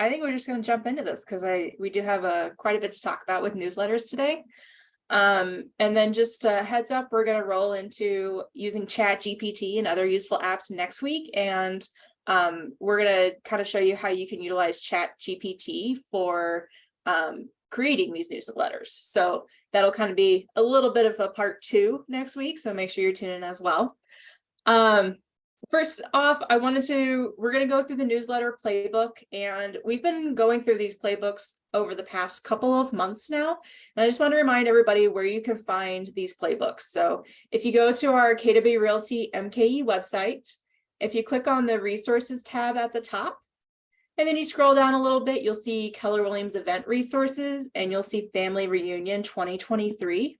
I think we're just going to jump into this because we do have quite a bit to talk about with newsletters today. And then just a heads up, we're going to roll into using Chat GPT and other useful apps next week. And we're going to kind of show you how you can utilize Chat GPT for creating these newsletters. So that'll kind of be a little bit of a part 2 next week. So make sure you're tuning in as well. First off, we're going to go through the newsletter playbook, and we've been going through these playbooks over the past couple of months now. And I just want to remind everybody where you can find these playbooks. So if you go to our KW Realty MKE website, if you click on the resources tab at the top, and then you scroll down a little bit, you'll see Keller Williams event resources, and you'll see Family Reunion 2023.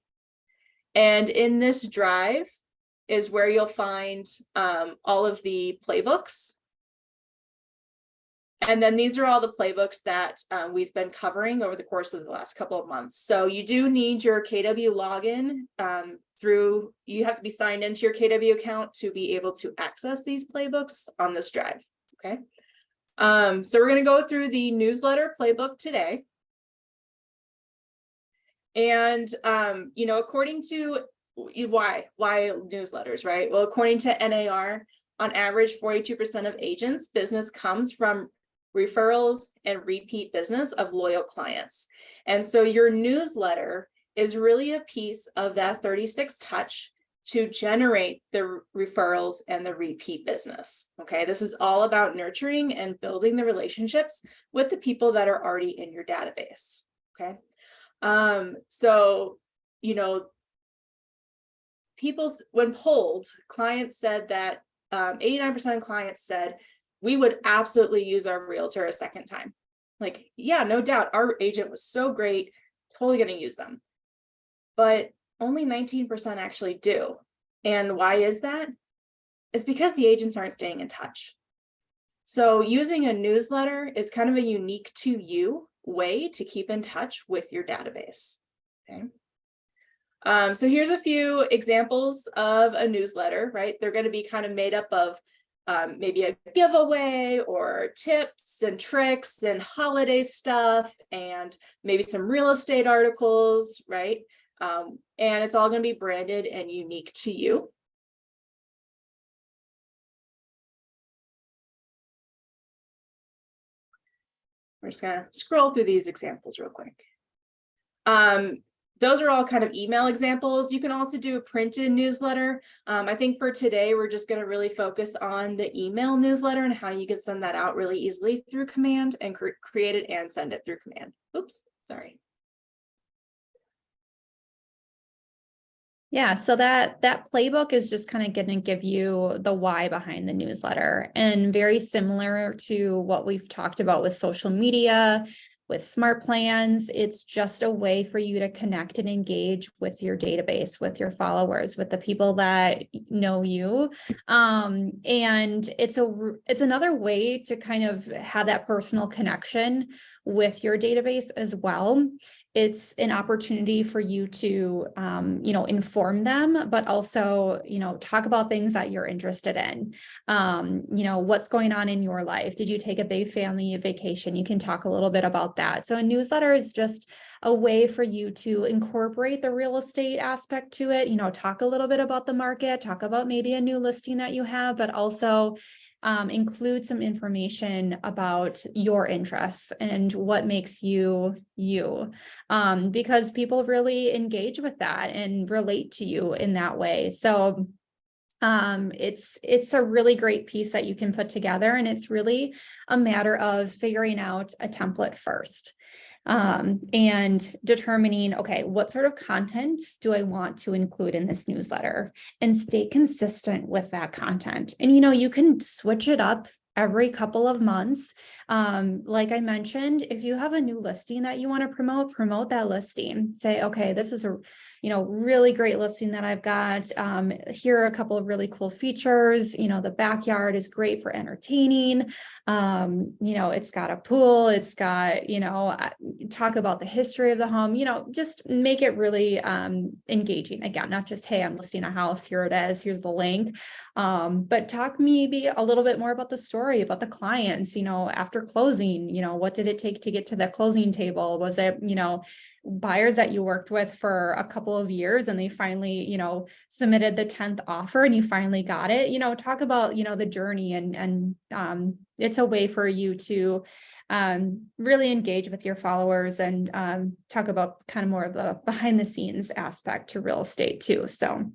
And in this drive is where you'll find all of the playbooks. And then these are all the playbooks that we've been covering over the course of the last couple of months. So you do need your KW login you have to be signed into your KW account to be able to access these playbooks on this drive, okay? So we're gonna go through the newsletter playbook today. And, according to why newsletters, right? Well, according to NAR, on average, 42% of agents' business comes from referrals and repeat business of loyal clients. And so your newsletter is really a piece of that 36 touch to generate the referrals and the repeat business. Okay, this is all about nurturing and building the relationships with the people that are already in your database. Okay, when polled, clients said that 89% of clients said we would absolutely use our realtor a second time. Like, yeah, no doubt, our agent was so great, totally going to use them. But only 19% actually do. And why is that? It's because the agents aren't staying in touch. So using a newsletter is kind of a unique to you way to keep in touch with your database. Okay. So here's a few examples of a newsletter, right? They're going to be kind of made up of maybe a giveaway or tips and tricks and holiday stuff and maybe some real estate articles, right? And it's all going to be branded and unique to you. We're just going to scroll through these examples real quick. Those are all kind of email examples. You can also do a printed newsletter. I think for today, we're just going to really focus on the email newsletter and how you can send that out really easily through command and create it and send it through command. Oops, sorry. Yeah, so that playbook is just kind of going to give you the why behind the newsletter, and very similar to what we've talked about with social media, with smart plans. It's just a way for you to connect and engage with your database, with your followers, with the people that know you. And it's another way to kind of have that personal connection with your database as well. It's an opportunity for you to, inform them, but also, talk about things that you're interested in. What's going on in your life? Did you take a big family vacation? You can talk a little bit about that. So a newsletter is just a way for you to incorporate the real estate aspect to it, talk a little bit about the market, talk about maybe a new listing that you have, but also include some information about your interests and what makes you you, because people really engage with that and relate to you in that way. So it's a really great piece that you can put together, and it's really a matter of figuring out a template first. And determining, okay, what sort of content do I want to include in this newsletter, and stay consistent with that content. And, you can switch it up every couple of months. Like I mentioned, if you have a new listing that you want to promote that listing. Say, okay, this is a really great listing that I've got. Here are a couple of really cool features. The backyard is great for entertaining. It's got a pool. It's got, talk about the history of the home, just make it really engaging. Again, not just, hey, I'm listing a house. Here it is. Here's the link. But talk maybe a little bit more about the story, about the clients, after after closing, what did it take to get to the closing table? Was it, buyers that you worked with for a couple of years and they finally, submitted the 10th offer and you finally got it? Talk about, the journey, and it's a way for you to really engage with your followers and talk about kind of more of the behind the scenes aspect to real estate too. So,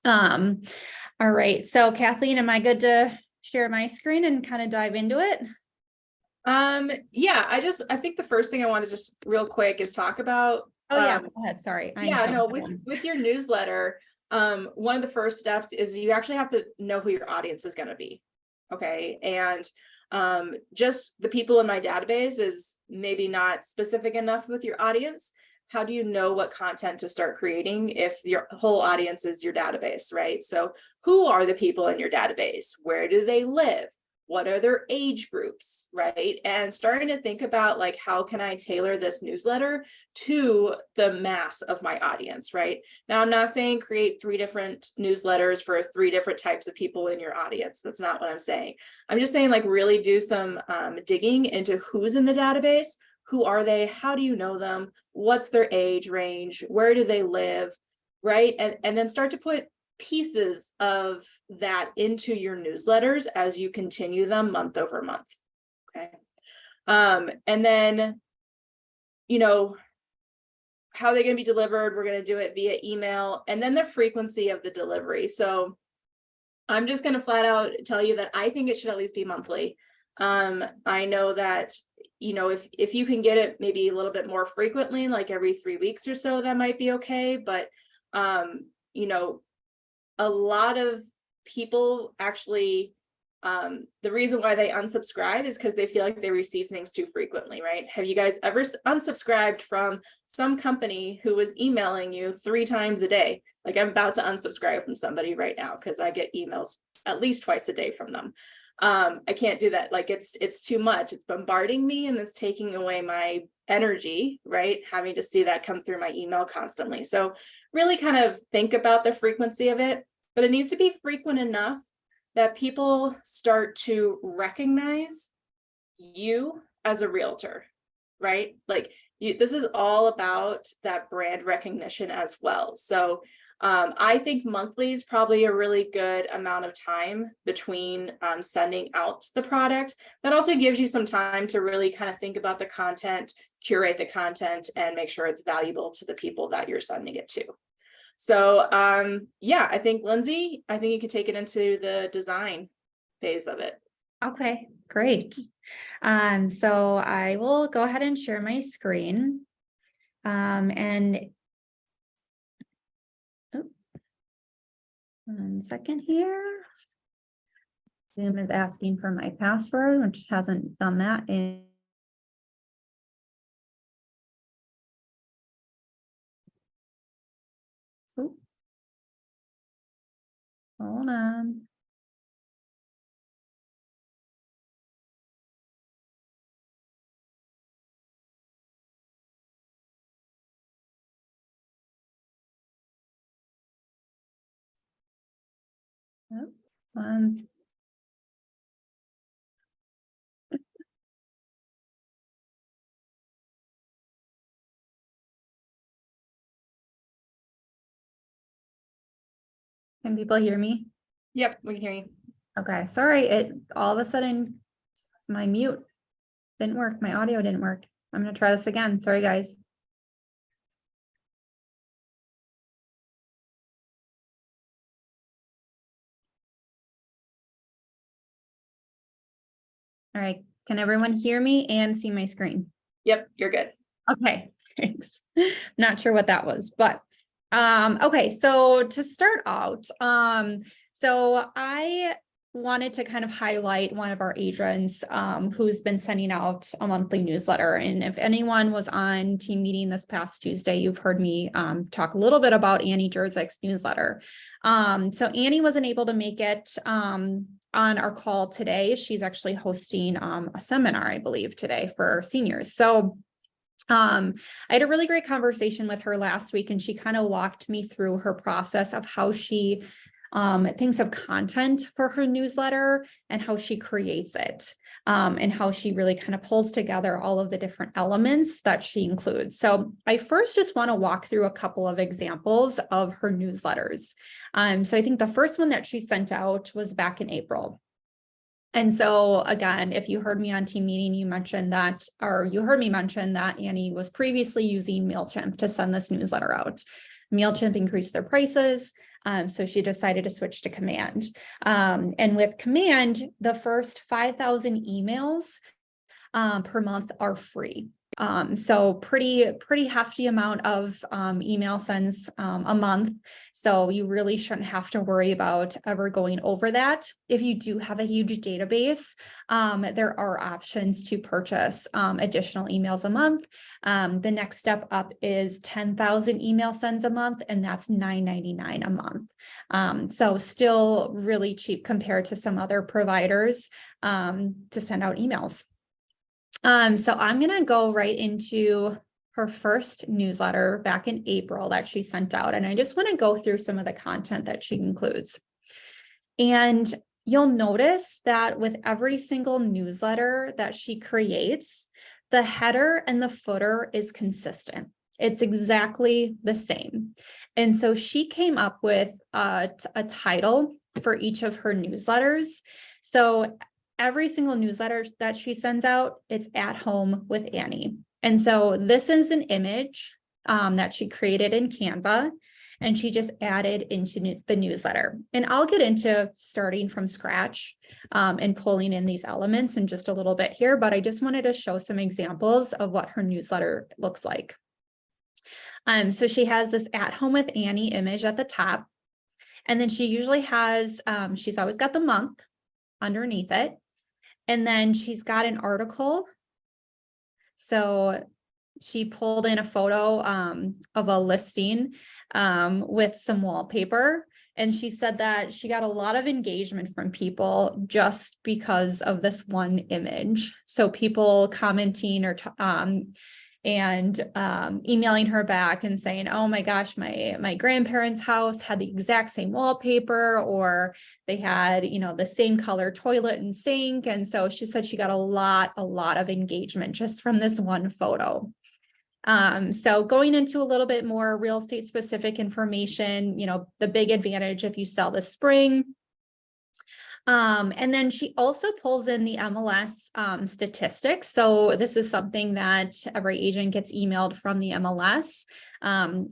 all right. So Kathleen, am I good to share my screen and kind of dive into it? Yeah, I think the first thing I want to just real quick is talk about, go ahead. Sorry. With your newsletter, one of the first steps is you actually have to know who your audience is going to be. Okay. And just the people in my database is maybe not specific enough with your audience. How do you know what content to start creating if your whole audience is your database, right? So who are the people in your database? Where do they live? What are their age groups, right? And starting to think about like, how can I tailor this newsletter to the mass of my audience, right? Now, I'm not saying create 3 different newsletters for 3 different types of people in your audience. That's not what I'm saying. I'm just saying like really do some digging into who's in the database. Who are they? How do you know them? What's their age range? Where do they live, right? And then start to put pieces of that into your newsletters as you continue them month over month. Okay. And then, how they're going to be delivered. We're going to do it via email, and then the frequency of the delivery. So I'm just going to flat out tell you that I think it should at least be monthly. I know that, if you can get it maybe a little bit more frequently, like every 3 weeks or so, that might be okay. But, a lot of people actually, the reason why they unsubscribe is because they feel like they receive things too frequently, right? Have you guys ever unsubscribed from some company who was emailing you 3 times a day? Like, I'm about to unsubscribe from somebody right now because I get emails at least twice a day from them. I can't do that. Like, it's too much. It's bombarding me and it's taking away my energy, right? Having to see that come through my email constantly. So really kind of think about the frequency of it, but it needs to be frequent enough that people start to recognize you as a realtor, right? Like, this is all about that brand recognition as well. So I think monthly is probably a really good amount of time between sending out the product. That also gives you some time to really kind of think about the content, curate the content, and make sure it's valuable to the people that you're sending it to. So I think Lindsey, you could take it into the design phase of it. Okay, great. So I will go ahead and share my screen. And 1 second here. Zoom is asking for my password, which hasn't done that in. Oh. Hold on. Oh, can people hear me? Yep, we can hear you. Okay, sorry, it all of a sudden my mute didn't work, my audio didn't work. I'm gonna try this again. Sorry, guys. All right, can everyone hear me and see my screen? Yep, you're good. Okay, thanks. Not sure what that was, but okay, so to start out, so I wanted to kind of highlight one of our agents who's been sending out a monthly newsletter. And if anyone was on team meeting this past Tuesday, you've heard me talk a little bit about Annie Jerzik's newsletter. So Annie wasn't able to make it on our call today. She's actually hosting a seminar, I believe, today for seniors. So I had a really great conversation with her last week, and she kind of walked me through her process of how she thinks of content for her newsletter and how she creates it. and how she really kind of pulls together all of the different elements that she includes. So I first just want to walk through a couple of examples of her newsletters. So I think the first one that she sent out was back in April. And so again, if you heard me on team meeting, you mentioned that, or you heard me mention that Annie was previously using MailChimp to send this newsletter out. MailChimp increased their prices, so she decided to switch to Command. And with Command, the first 5,000 emails per month are free. So pretty hefty amount of email sends a month. So you really shouldn't have to worry about ever going over that. If you do have a huge database, there are options to purchase additional emails a month. The next step up is 10,000 email sends a month, and that's $9.99 a month. So still really cheap compared to some other providers to send out emails. So I'm going to go right into her first newsletter back in April that she sent out. And I just want to go through some of the content that she includes. And you'll notice that with every single newsletter that she creates, the header and the footer is consistent. It's exactly the same. And so she came up with a title for each of her newsletters. So every single newsletter that she sends out, it's At Home with Annie. And so this is an image that she created in Canva, and she just added into the newsletter. And I'll get into starting from scratch and pulling in these elements in just a little bit here, but I just wanted to show some examples of what her newsletter looks like. So she has this At Home with Annie image at the top, and then she usually has, she's always got the month underneath it. And then she's got an article. So she pulled in a photo of a listing with some wallpaper. And she said that she got a lot of engagement from people just because of this one image. So people commenting or emailing her back and saying, oh my gosh, my grandparents' house had the exact same wallpaper, or they had, the same color toilet and sink. And so she said she got a lot of engagement just from this one photo. So going into a little bit more real estate specific information, the big advantage if you sell this spring. And then she also pulls in the MLS statistics. So this is something that every agent gets emailed from the MLS.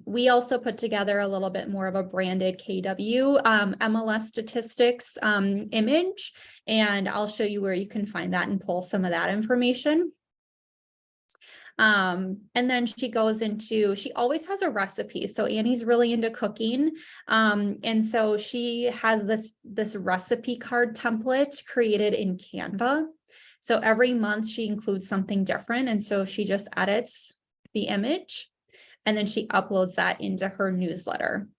We also put together a little bit more of a branded KW MLS statistics image, and I'll show you where you can find that and pull some of that information. And then she goes into, she always has a recipe. So Annie's really into cooking. And so she has this recipe card template created in Canva. So every month she includes something different. And so she just edits the image and then she uploads that into her newsletter.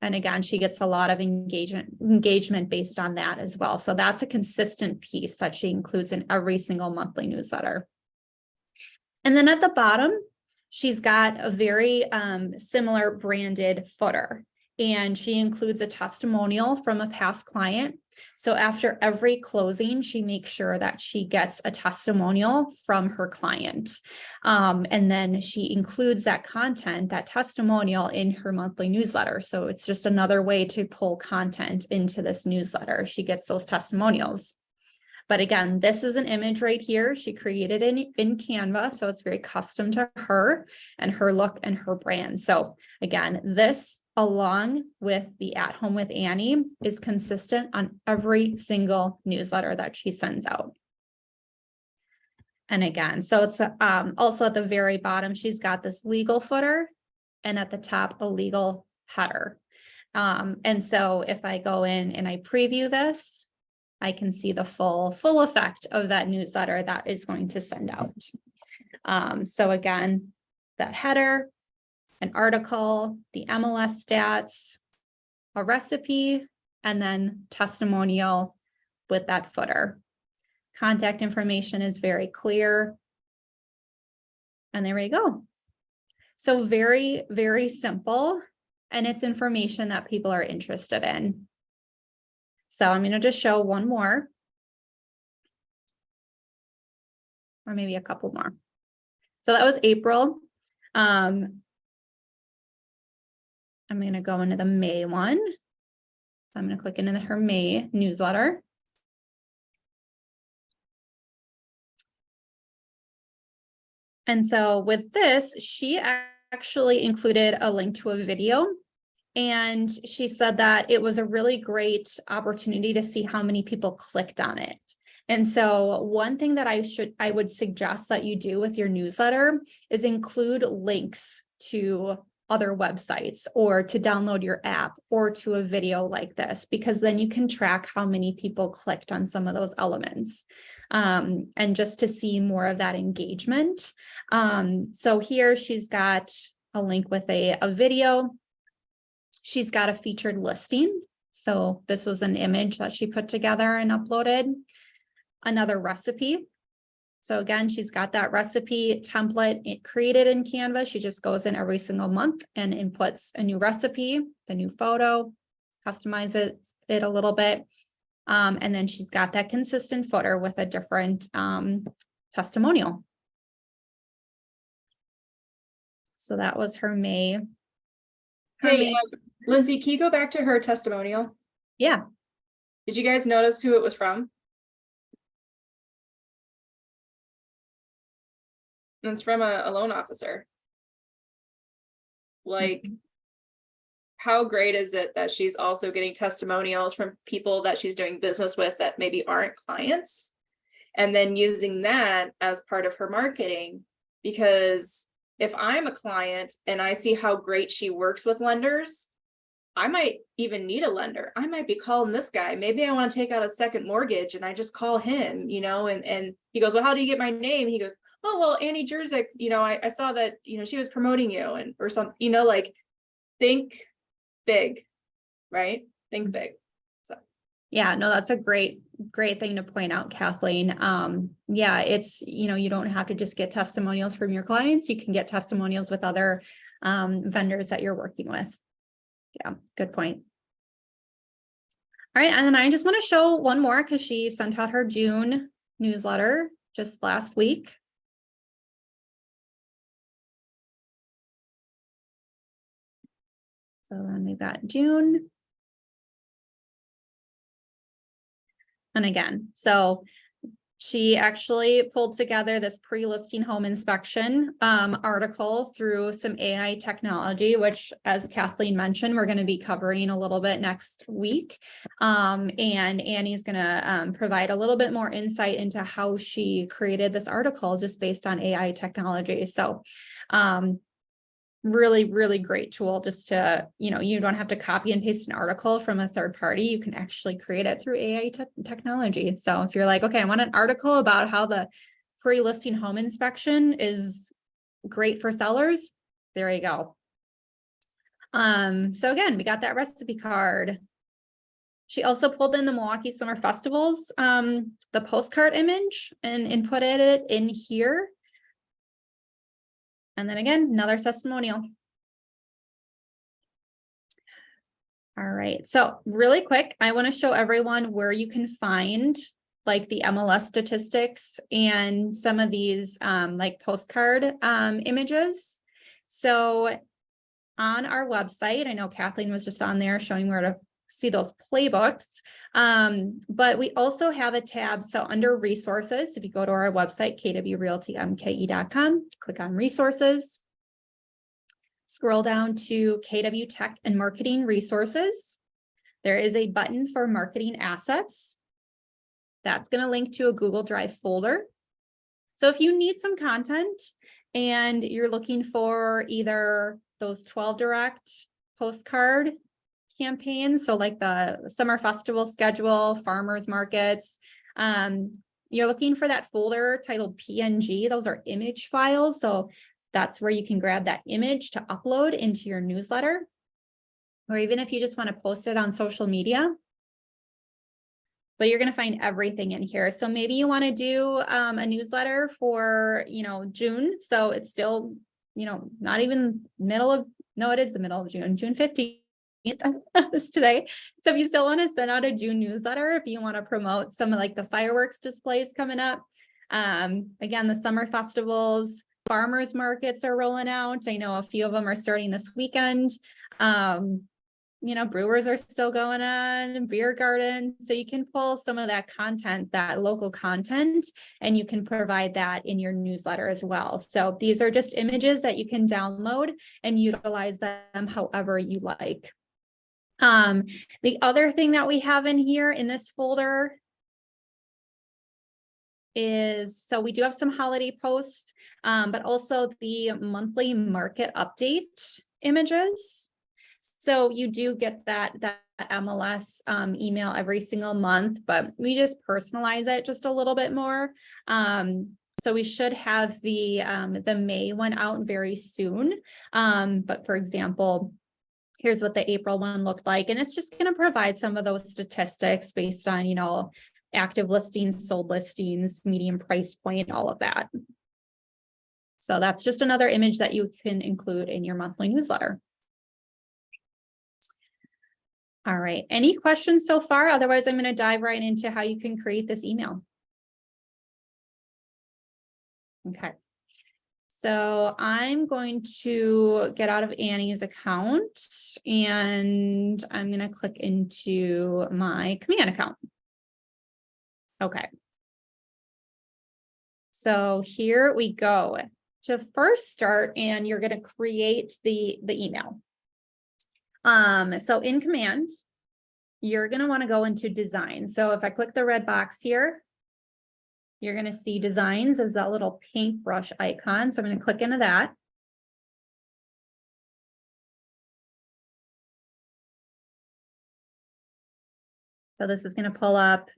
And again, she gets a lot of engagement based on that as well. So that's a consistent piece that she includes in every single monthly newsletter. And then at the bottom, she's got a very similar branded footer, and she includes a testimonial from a past client. So after every closing, she makes sure that she gets a testimonial from her client. And then she includes that content, that testimonial, in her monthly newsletter. So it's just another way to pull content into this newsletter. She gets those testimonials. But again, this is an image right here. She created it in Canva, so it's very custom to her and her look and her brand. So again, this along with the At Home with Annie is consistent on every single newsletter that she sends out. And again, so it's also at the very bottom, she's got this legal footer, and at the top, a legal header. And so if I go in and I preview this, I can see the full effect of that newsletter that is going to send out. So again, that header, an article, the MLS stats, a recipe, and then testimonial with that footer. Contact information is very clear. And there we go. So very, very simple. And it's information that people are interested in. So I'm going to just show one more. or maybe a couple more. So that was April. I'm going to go into the May one. I'm going to click into her May newsletter. And so with this, she actually included a link to a video. And she said that it was a really great opportunity to see how many people clicked on it. And so one thing that I would suggest that you do with your newsletter is include links to other websites or to download your app or to a video like this, because then you can track how many people clicked on some of those elements, and just to see more of that engagement. So here she's got a link with a video. She's got a featured listing. So this was an image that she put together and uploaded. Another recipe. So again, she's got that recipe template created in Canva. She just goes in every single month and inputs a new recipe, the new photo, customizes it a little bit. And then she's got that consistent footer with a different testimonial. So that was her May. Hey, Lindsey, can you go back to her testimonial? Yeah. Did you guys notice who it was from? It's from a loan officer. Like, how great is it that she's also getting testimonials from people that she's doing business with that maybe aren't clients, and then using that as part of her marketing? Because if I'm a client and I see how great she works with lenders, I might even need a lender. I might be calling this guy. Maybe I want to take out a second mortgage and I just call him, and he goes, well, how do you get my name? He goes, oh, well, Annie Jerzyk, I saw that, she was promoting you or something, like, think big, right? Think big. So. Yeah, no, that's a great thing to point out, Kathleen. Yeah, it's, you don't have to just get testimonials from your clients. You can get testimonials with other vendors that you're working with. Yeah, good point. All right, and then I just want to show one more because she sent out her June newsletter just last week. So then we've got June. And again, so she actually pulled together this pre-listing home inspection article through some AI technology, which, as Kathleen mentioned, we're going to be covering a little bit next week. And Annie's going to provide a little bit more insight into how she created this article just based on AI technology. So really, really great tool just to, you don't have to copy and paste an article from a third party. You can actually create it through AI technology. So if you're like, okay, I want an article about how the pre-listing home inspection is great for sellers, there you go. So again, we got that recipe card. She also pulled in the Milwaukee Summer Festivals, the postcard image, and inputted it in here. And then again, another testimonial. All right, so really quick, I want to show everyone where you can find like the MLS statistics and some of these like postcard images. So on our website, I know Kathleen was just on there showing where to see those playbooks, but we also have a tab. So under resources, if you go to our website, kwrealtymke.com, click on resources, scroll down to KW Tech and Marketing Resources. There is a button for marketing assets. That's going to link to a Google Drive folder. So if you need some content and you're looking for either those 12 direct postcard campaigns, so like the summer festival schedule, farmers markets, you're looking for that folder titled PNG. Those are image files. So that's where you can grab that image to upload into your newsletter, or even if you just want to post it on social media. But you're going to find everything in here. So maybe you want to do a newsletter for, June. So it's still, not even middle of, no, it is the middle of June, June 15th. This today. So if you still want to send out a June newsletter, if you want to promote some of like the fireworks displays coming up, Again, the summer festivals, farmers markets are rolling out. I know a few of them are starting this weekend. Brewers are still going on, beer garden. So you can pull some of that content, that local content, and you can provide that in your newsletter as well. So these are just images that you can download and utilize them however you like. The other thing that we have in here in this folder is, so we do have some holiday posts, but also the monthly market update images. So you do get that MLS email every single month, but we just personalize it just a little bit more. So we should have the May one out very soon. But for example, here's what the April one looked like. And it's just going to provide some of those statistics based on, active listings, sold listings, median price point, all of that. So that's just another image that you can include in your monthly newsletter. All right, any questions so far? Otherwise, I'm going to dive right into how you can create this email. Okay, so I'm going to get out of Annie's account and I'm going to click into my command account. Okay, so here we go. To first start, and you're going to create the email. So in command, you're going to want to go into design. So if I click the red box here, you're going to see designs as that little paintbrush icon. So I'm going to click into that. So this is going to pull up,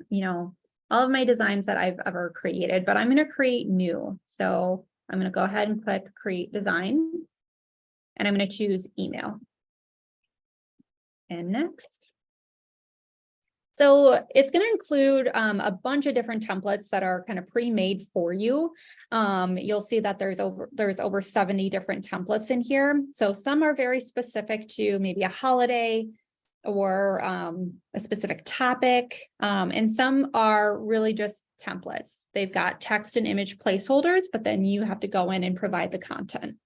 all of my designs that I've ever created, but I'm going to create new. So I'm going to go ahead and click create design, and I'm going to choose email. And next. So it's going to include a bunch of different templates that are kind of pre-made for you. You'll see that there's over 70 different templates in here. So some are very specific to maybe a holiday or a specific topic. And some are really just templates. They've got text and image placeholders, but then you have to go in and provide the content.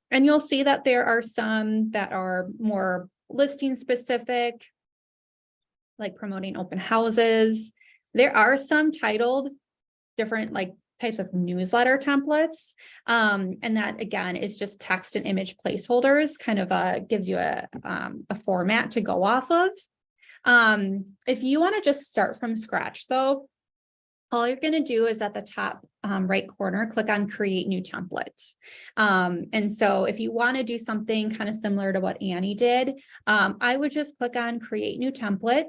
And you'll see that there are some that are more listing specific, like promoting open houses. There are some titled different types of newsletter templates. And that again is just text and image placeholders, kind of gives you a format to go off of. If you want to just start from scratch though, all you're going to do is at the top right corner, click on create new template. And so if you want to do something kind of similar to what Annie did, I would just click on create new template.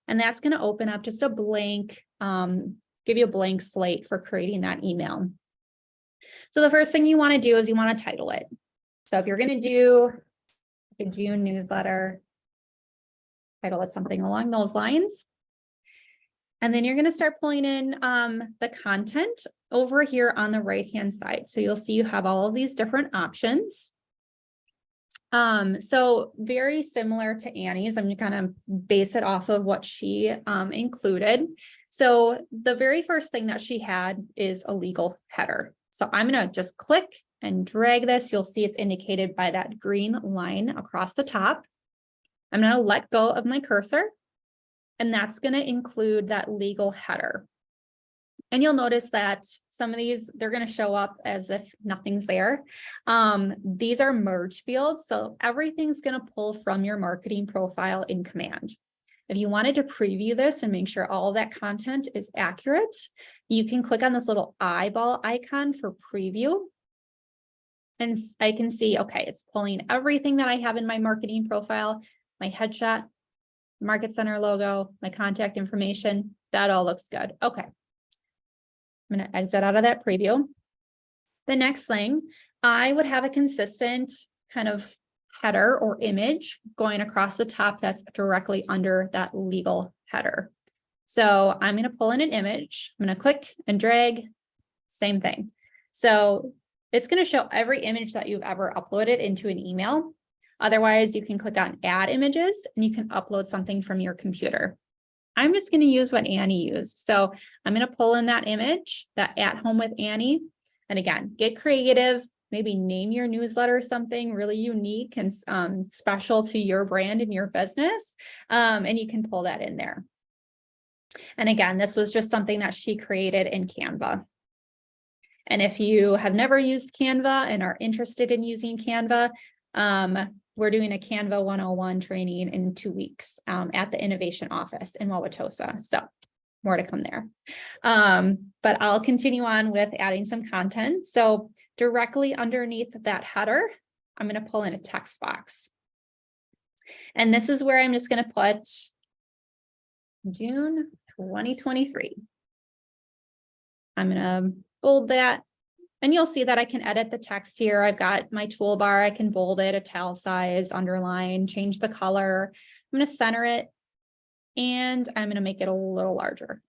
And that's going to open up just a blank, give you a blank slate for creating that email. So the first thing you want to do is you want to title it. So if you're going to do a June newsletter, title it something along those lines. And then you're going to start pulling in the content over here on the right-hand side. So you'll see you have all of these different options. So very similar to Annie's, I'm going to kind of base it off of what she included. So the very first thing that she had is a legal header. So I'm going to just click and drag this. You'll see it's indicated by that green line across the top. I'm going to let go of my cursor. And that's going to include that legal header. And you'll notice that some of these, they're going to show up as if nothing's there. These are merge fields. So everything's going to pull from your marketing profile in command. If you wanted to preview this and make sure all that content is accurate, you can click on this little eyeball icon for preview. And I can see, okay, it's pulling everything that I have in my marketing profile, my headshot, Market Center logo, my contact information, that all looks good. Okay. I'm going to exit out of that preview. The next thing, I would have a consistent kind of header or image going across the top that's directly under that legal header. So I'm going to pull in an image. I'm going to click and drag, same thing. So it's going to show every image that you've ever uploaded into an email. Otherwise, you can click on add images and you can upload something from your computer. I'm just going to use what Annie used. So I'm going to pull in that image, that at home with Annie. And again, get creative, maybe name your newsletter something really unique and special to your brand and your business. And you can pull that in there. And again, this was just something that she created in Canva. And if you have never used Canva and are interested in using Canva, we're doing a Canva 101 training in 2 weeks at the Innovation Office in Wauwatosa. So more to come there. But I'll continue on with adding some content. So directly underneath that header, I'm going to pull in a text box. And this is where I'm just going to put June 2023. I'm going to bold that. And you'll see that I can edit the text here. I've got my toolbar. I can bold it, italicize, underline, change the color. I'm going to center it. And I'm going to make it a little larger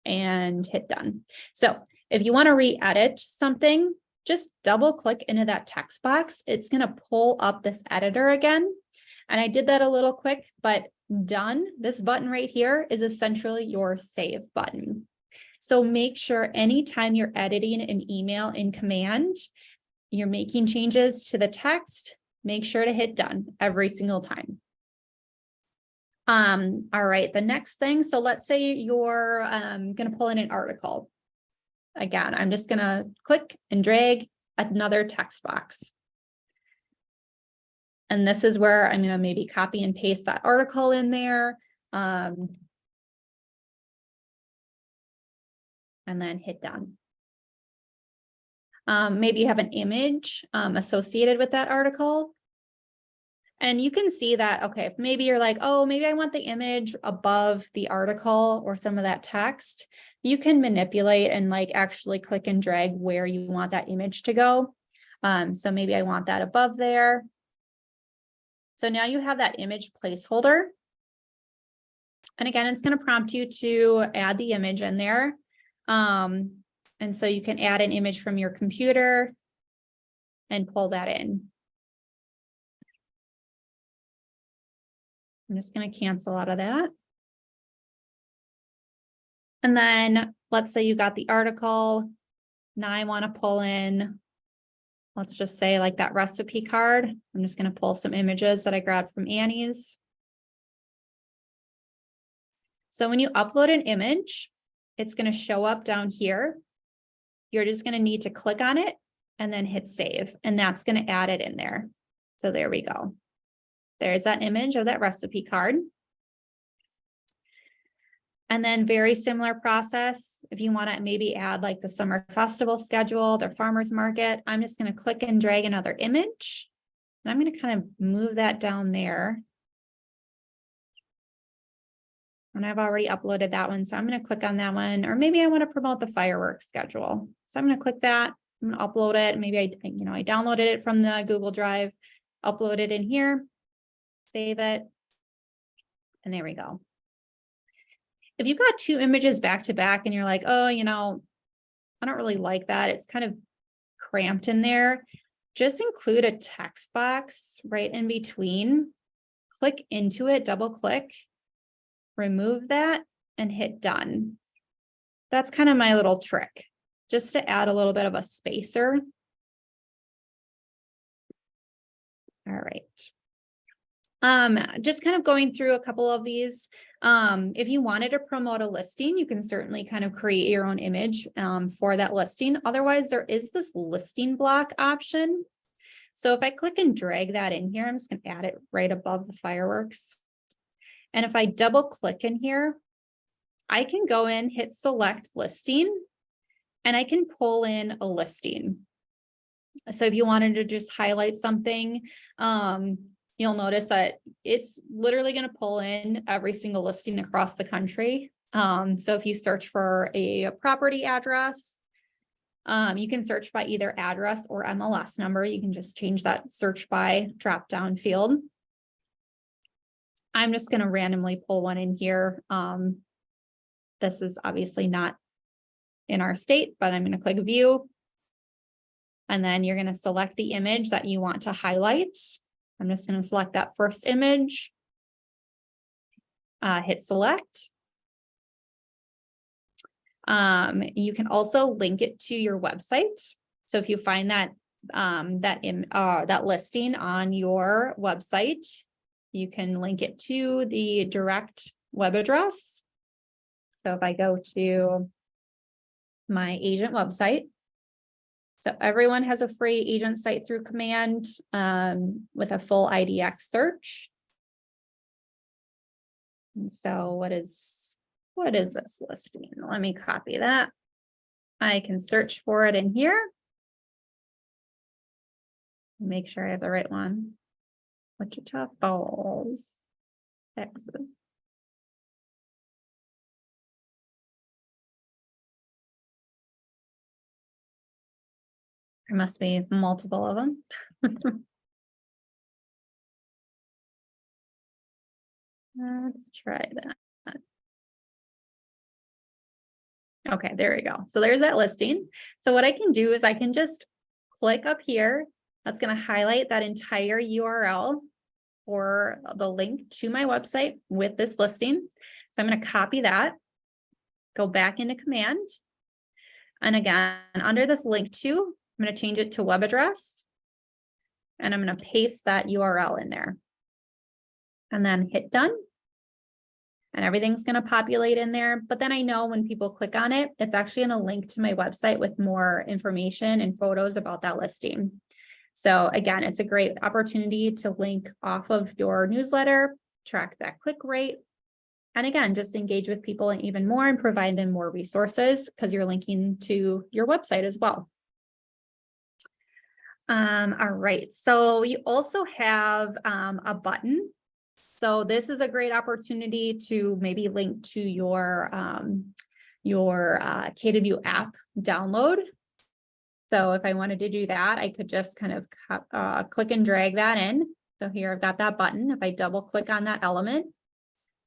and hit done. So if you want to re-edit something, just double click into that text box. It's going to pull up this editor again. And I did that a little quick, but done. This button right here is essentially your save button. So make sure anytime you're editing an email in Command, you're making changes to the text, make sure to hit done every single time. All right, the next thing. So let's say you're going to pull in an article. Again, I'm just going to click and drag another text box. And this is where I'm going to maybe copy and paste that article in there. And then hit done. Maybe you have an image associated with that article. And you can see that, okay, if maybe you're like, oh, maybe I want the image above the article or some of that text, you can manipulate and like actually click and drag where you want that image to go. So maybe I want that above there. So now you have that image placeholder. And again, it's going to prompt you to add the image in there. And so you can add an image from your computer and pull that in. I'm just going to cancel out of that. And then let's say you got the article. Now I want to pull in, let's just say like that recipe card. I'm just going to pull some images that I grabbed from Annie's. So when you upload an image, it's going to show up down here. You're just going to need to click on it and then hit save. And that's going to add it in there. So there we go. There's that image of that recipe card. And then very similar process. If you want to maybe add like the summer festival schedule, their farmer's market, I'm just going to click and drag another image. And I'm going to kind of move that down there. And I've already uploaded that one. So I'm going to click on that one, or maybe I want to promote the fireworks schedule. So I'm going to click that. I'm going to upload it. Maybe I downloaded it from the Google Drive, upload it in here, save it. And there we go. If you've got two images back to back and you're like, oh, I don't really like that. It's kind of cramped in there. Just include a text box right in between. Click into it, double click. Remove that and hit done. That's kind of my little trick, just to add a little bit of a spacer. All right. Just kind of going through a couple of these. If you wanted to promote a listing, you can certainly kind of create your own image for that listing. Otherwise, there is this listing block option. So if I click and drag that in here, I'm just going to add it right above the fireworks. And if I double click in here, I can go in, hit select listing, and I can pull in a listing. So if you wanted to just highlight something, you'll notice that it's literally going to pull in every single listing across the country. So if you search for a property address, you can search by either address or MLS number. You can just change that search by drop down field. I'm just going to randomly pull one in here. This is obviously not in our state, but I'm going to click view. And then you're going to select the image that you want to highlight. I'm just going to select that first image, hit select. You can also link it to your website. So if you find that that listing on your website, you can link it to the direct web address. So if I go to my agent website, so everyone has a free agent site through command with a full IDX search. And so what is this listing? Let me copy that. I can search for it in here. Make sure I have the right one. Wichita Falls, Texas. There must be multiple of them. Let's try that. Okay, there we go. So there's that listing. So what I can do is I can just click up here. That's going to highlight that entire URL for the link to my website with this listing. So I'm going to copy that, go back into command. And again, under this link to, I'm going to change it to web address. And I'm going to paste that URL in there. And then hit done. And everything's going to populate in there. But then I know when people click on it, it's actually going to link to my website with more information and photos about that listing. So again, it's a great opportunity to link off of your newsletter, track that click rate. And again, just engage with people and even more and provide them more resources because you're linking to your website as well. All right, so you also have a button. So this is a great opportunity to maybe link to your KW app download. So if I wanted to do that, I could just kind of click and drag that in. So here I've got that button. If I double click on that element,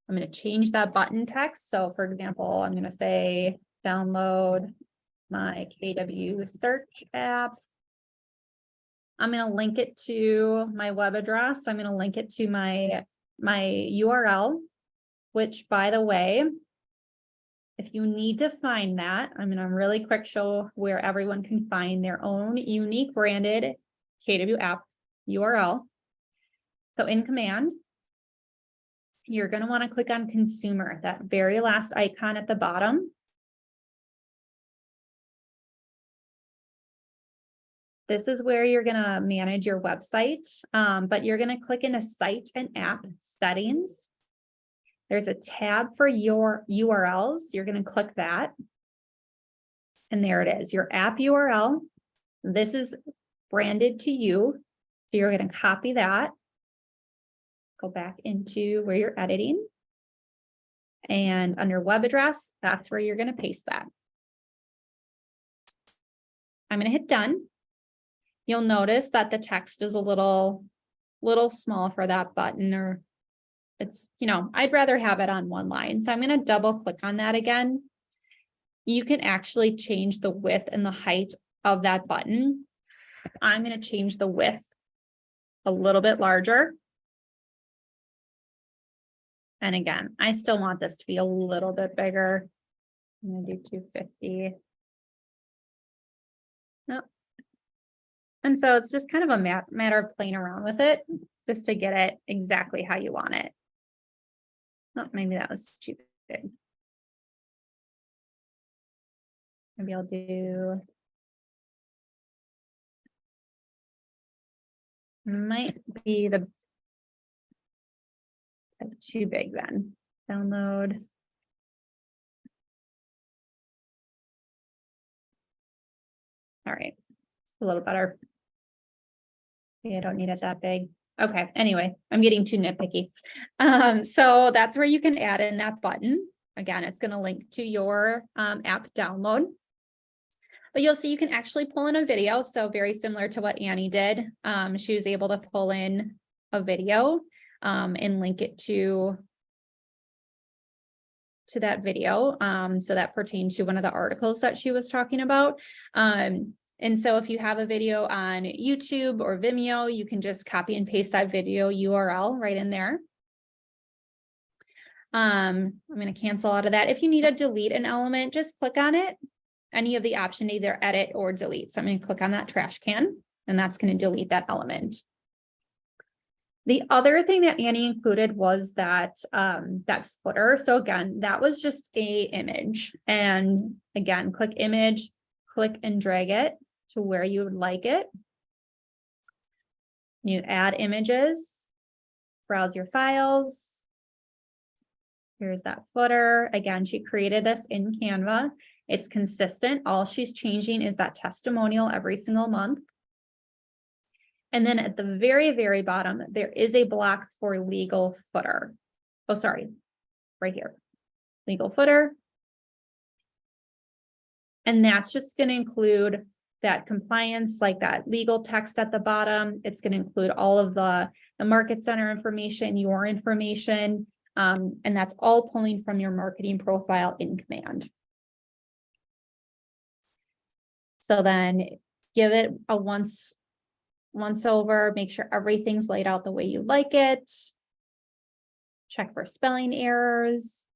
I'm going to change that button text. So for example, I'm going to say download my KW search app. I'm going to link it to my web address. I'm going to link it to my URL, which by the way, if you need to find that, I'm going to really quick show where everyone can find their own unique branded KW app URL. So in command, you're going to want to click on consumer, that very last icon at the bottom. This is where you're going to manage your website, but you're going to click into site and app settings. There's a tab for your URLs. You're going to click that. And there it is, your app URL. This is branded to you. So you're going to copy that. Go back into where you're editing. And under web address, that's where you're going to paste that. I'm going to hit done. You'll notice that the text is a little small for that button, or it's, I'd rather have it on one line. So I'm going to double click on that again. You can actually change the width and the height of that button. I'm going to change the width a little bit larger. And again, I still want this to be a little bit bigger. I'm going to do 250. Nope. And so it's just kind of a matter of playing around with it just to get it exactly how you want it. Oh, maybe that was too big. Maybe I'll do, might be too big then. Download. All right, a little better. Yeah, I don't need it that big. Okay, anyway, I'm getting too nitpicky. So that's where you can add in that button. Again, it's going to link to your app download. But you'll see you can actually pull in a video. So very similar to what Annie did. She was able to pull in a video and link it to that video. So that pertains to one of the articles that she was talking about. And so if you have a video on YouTube or Vimeo, you can just copy and paste that video URL right in there. I'm going to cancel out of that. If you need to delete an element, just click on it. Any of the option, either edit or delete. So I'm going to click on that trash can, and that's going to delete that element. The other thing that Annie included was that that footer. So again, that was just a image. And again, click image, click and drag it to where you would like it. You add images, browse your files. Here's that footer. Again, she created this in Canva. It's consistent. All she's changing is that testimonial every single month. And then at the very, very bottom, there is a block for legal footer. Oh, sorry, right here, legal footer. And that's just going to include that compliance, like that legal text at the bottom. It's going to include all of the market center information, your information, and that's all pulling from your marketing profile in Command. So then give it a once over, make sure everything's laid out the way you like it. Check for spelling errors.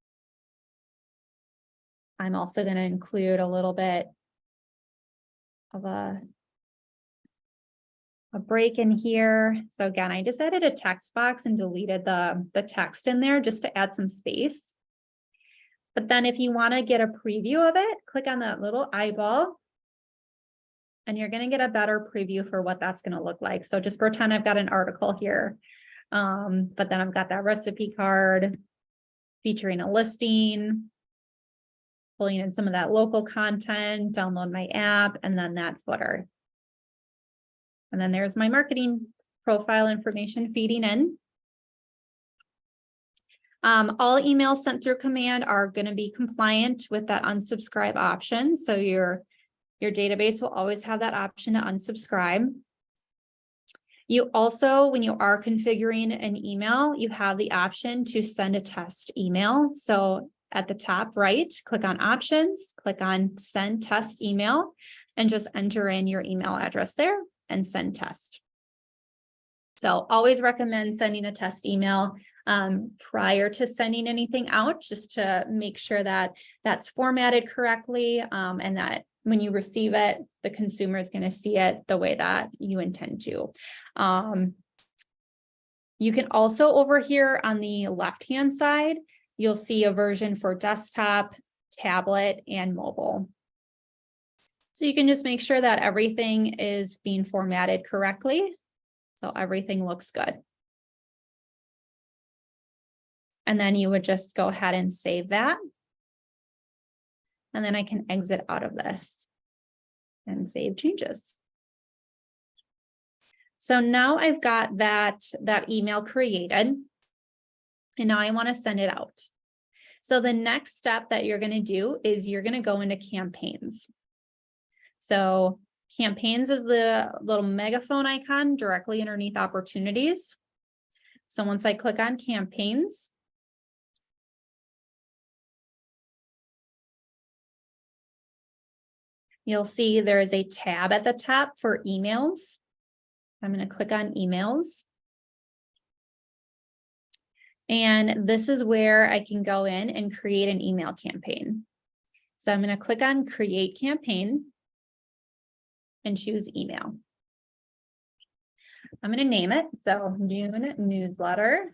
I'm also going to include a little bit of a break in here. So again, I just added a text box and deleted the text in there just to add some space. But then if you want to get a preview of it, click on that little eyeball. And you're going to get a better preview for what that's going to look like. So just pretend I've got an article here, but then I've got that recipe card featuring a listing, pulling in some of that local content, download my app, and then that footer. And then there's my marketing profile information feeding in. All emails sent through Command are going to be compliant with that unsubscribe option. So your database will always have that option to unsubscribe. You also, when you are configuring an email, you have the option to send a test email. So at the top right, click on options, click on send test email, and just enter in your email address there and send test. So always recommend sending a test email prior to sending anything out, just to make sure that that's formatted correctly, and that when you receive it, the consumer is going to see it the way that you intend to. You can also, over here on the left-hand side, you'll see a version for desktop, tablet, and mobile. So you can just make sure that everything is being formatted correctly. So everything looks good. And then you would just go ahead and save that. And then I can exit out of this and save changes. So now I've got that email created, and now I want to send it out. So the next step that you're going to do is you're going to go into campaigns. So campaigns is the little megaphone icon directly underneath opportunities. So once I click on campaigns, you'll see there is a tab at the top for emails. I'm going to click on emails. And this is where I can go in and create an email campaign. So I'm going to click on create campaign and choose email. I'm going to name it. So June newsletter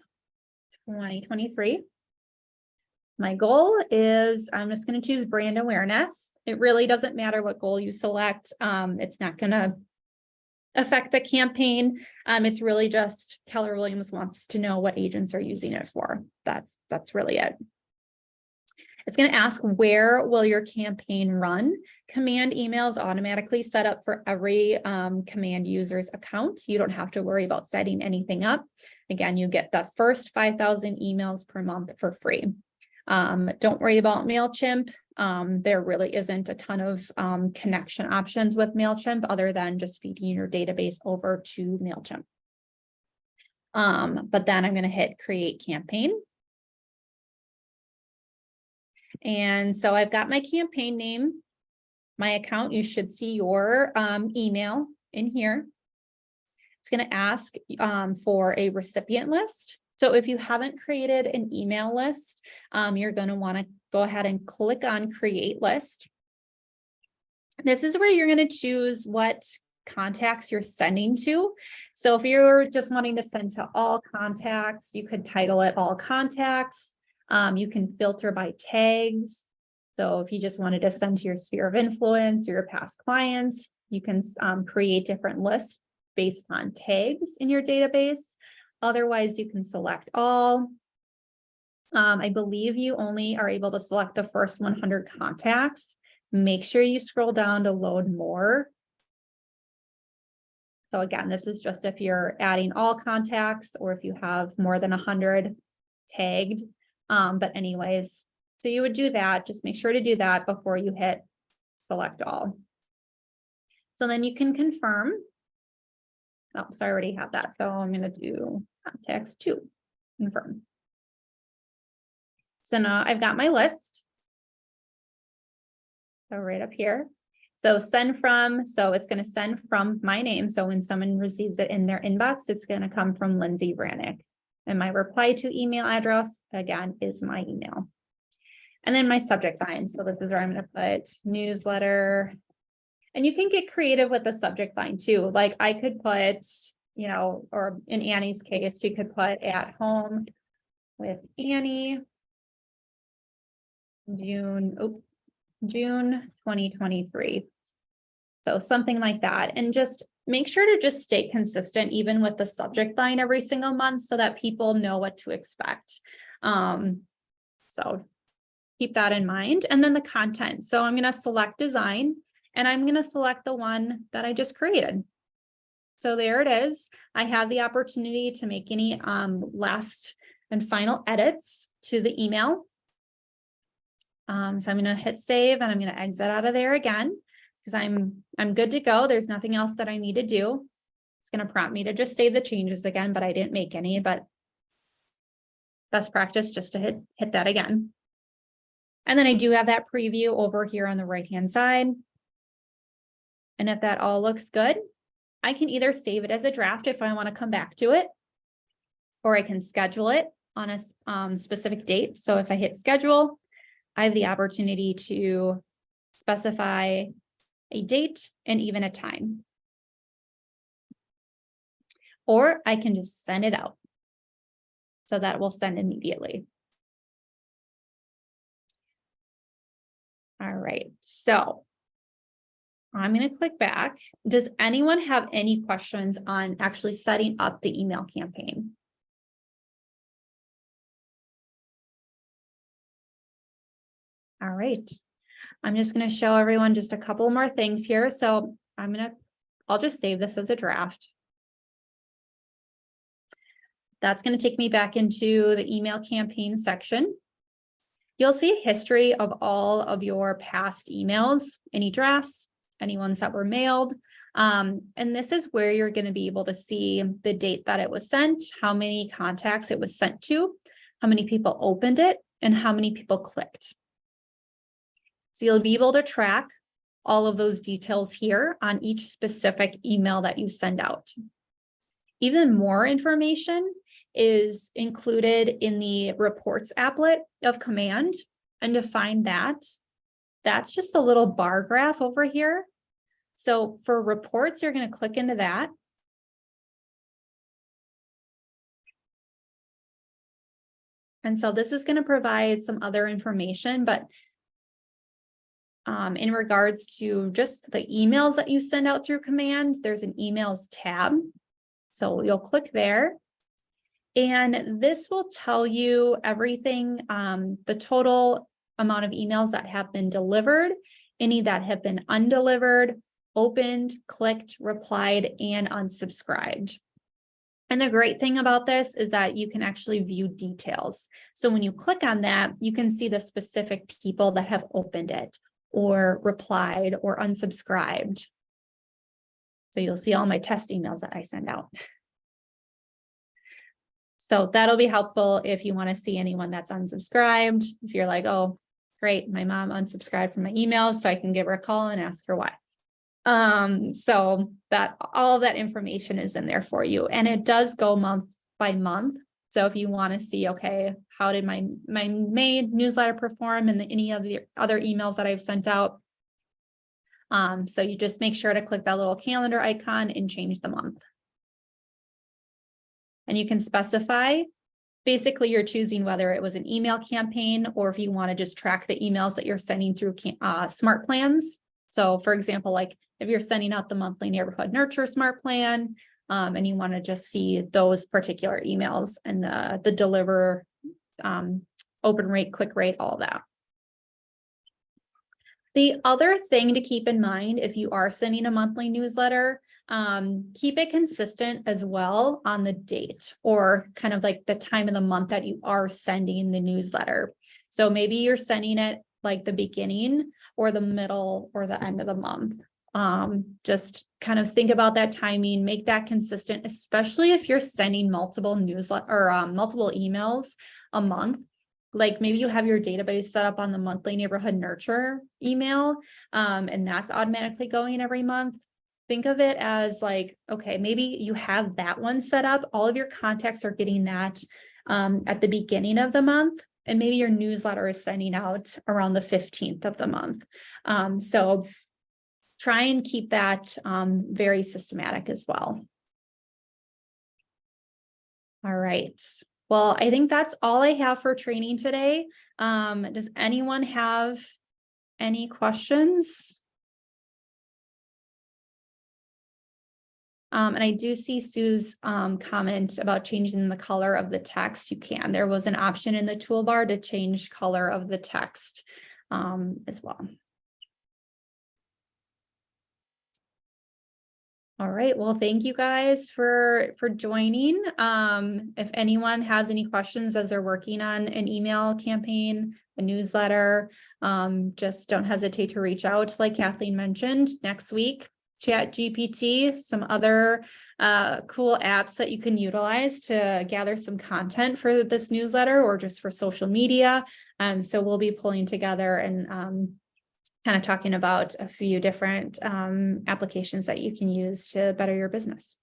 2023. My goal is I'm just going to choose brand awareness. It really doesn't matter what goal you select. It's not going to affect the campaign. It's really just Keller Williams wants to know what agents are using it for. That's really it. It's going to ask, where will your campaign run? Command emails automatically set up for every Command user's account. You don't have to worry about setting anything up. Again, you get the first 5,000 emails per month for free. Don't worry about MailChimp. There really isn't a ton of connection options with MailChimp other than just feeding your database over to MailChimp. But then I'm going to hit create campaign. And so I've got my campaign name, my account. You should see your email in here. It's going to ask for a recipient list. So if you haven't created an email list, you're going to want to go ahead and click on Create List. This is where you're going to choose what contacts you're sending to. So if you're just wanting to send to all contacts, you could title it All Contacts. You can filter by tags. So if you just wanted to send to your sphere of influence or your past clients, you can create different lists based on tags in your database. Otherwise, you can select all. I believe you only are able to select the first 100 contacts. Make sure you scroll down to load more. So again, this is just if you're adding all contacts or if you have more than 100 tagged. But anyways, so you would do that. Just make sure to do that before you hit select all. So then you can confirm. Oh, so I already have that. So I'm going to do contacts 2, confirm. So now I've got my list. So right up here. So send from, so it's going to send from my name. So when someone receives it in their inbox, it's going to come from Lindsey Vranek. And my reply to email address, again, is my email. And then my subject line. So this is where I'm going to put newsletter. And you can get creative with the subject line too. Like I could put, you know, or in Annie's case, she could put at home with Annie, June 2023. So something like that. And just make sure to just stay consistent even with the subject line every single month so that people know what to expect. So keep that in mind. And then the content. So I'm going to select design and I'm going to select the one that I just created. So there it is. I have the opportunity to make any last and final edits to the email. So I'm going to hit save and I'm going to exit out of there again because I'm good to go. There's nothing else that I need to do. It's going to prompt me to just save the changes again, but I didn't make any, but best practice just to hit that again. And then I do have that preview over here on the right-hand side. And if that all looks good, I can either save it as a draft if I want to come back to it, or I can schedule it on a specific date. So if I hit schedule, I have the opportunity to specify a date and even a time. Or I can just send it out. So that will send immediately. All right, so I'm going to click back. Does anyone have any questions on actually setting up the email campaign? All right, I'm just going to show everyone just a couple more things here. So I'll just save this as a draft. That's going to take me back into the email campaign section. You'll see a history of all of your past emails, any drafts, any ones that were mailed. And this is where you're going to be able to see the date that it was sent, how many contacts it was sent to, how many people opened it, and how many people clicked. So you'll be able to track all of those details here on each specific email that you send out. Even more information is included in the reports applet of Command. And to find that, that's just a little bar graph over here. So for reports, you're going to click into that. And so this is going to provide some other information, but in regards to just the emails that you send out through Command, there's an emails tab. So you'll click there. And this will tell you everything, the total amount of emails that have been delivered, any that have been undelivered, opened, clicked, replied, and unsubscribed. And the great thing about this is that you can actually view details. So when you click on that, you can see the specific people that have opened it or replied or unsubscribed. So you'll see all my test emails that I send out. So that'll be helpful if you want to see anyone that's unsubscribed. If you're like, oh, great, my mom unsubscribed from my emails, so I can give her a call and ask her why. So that all of that information is in there for you. And it does go month by month So if you want to see, okay, how did my May newsletter perform and any of the other emails that I've sent out? So you just make sure to click that little calendar icon and change the month. And you can specify, basically you're choosing whether it was an email campaign or if you want to just track the emails that you're sending through smart plans. So for example, like if you're sending out the monthly neighborhood nurture smart plan, and you want to just see those particular emails and the deliver, open rate, click rate, all that. The other thing to keep in mind, if you are sending a monthly newsletter, keep it consistent as well on the date or kind of like the time of the month that you are sending the newsletter. So maybe you're sending it like the beginning or the middle or the end of the month. Just kind of think about that timing, make that consistent, especially if you're sending multiple newsletter or multiple emails a month. Like maybe you have your database set up on the monthly neighborhood nurture email, and that's automatically going every month. Think of it as like, okay, maybe you have that one set up. All of your contacts are getting that at the beginning of the month. And maybe your newsletter is sending out around the 15th of the month. So try and keep that very systematic as well. All right. Well, I think that's all I have for training today. Does anyone have any questions? And I do see Sue's comment about changing the color of the text. You can. There was an option in the toolbar to change color of the text as well. All right. Well, thank you guys for joining. If anyone has any questions as they're working on an email campaign, a newsletter, just don't hesitate to reach out. Like Kathleen mentioned, next week, ChatGPT, some other cool apps that you can utilize to gather some content for this newsletter or just for social media. So we'll be pulling together and kind of talking about a few different applications that you can use to better your business.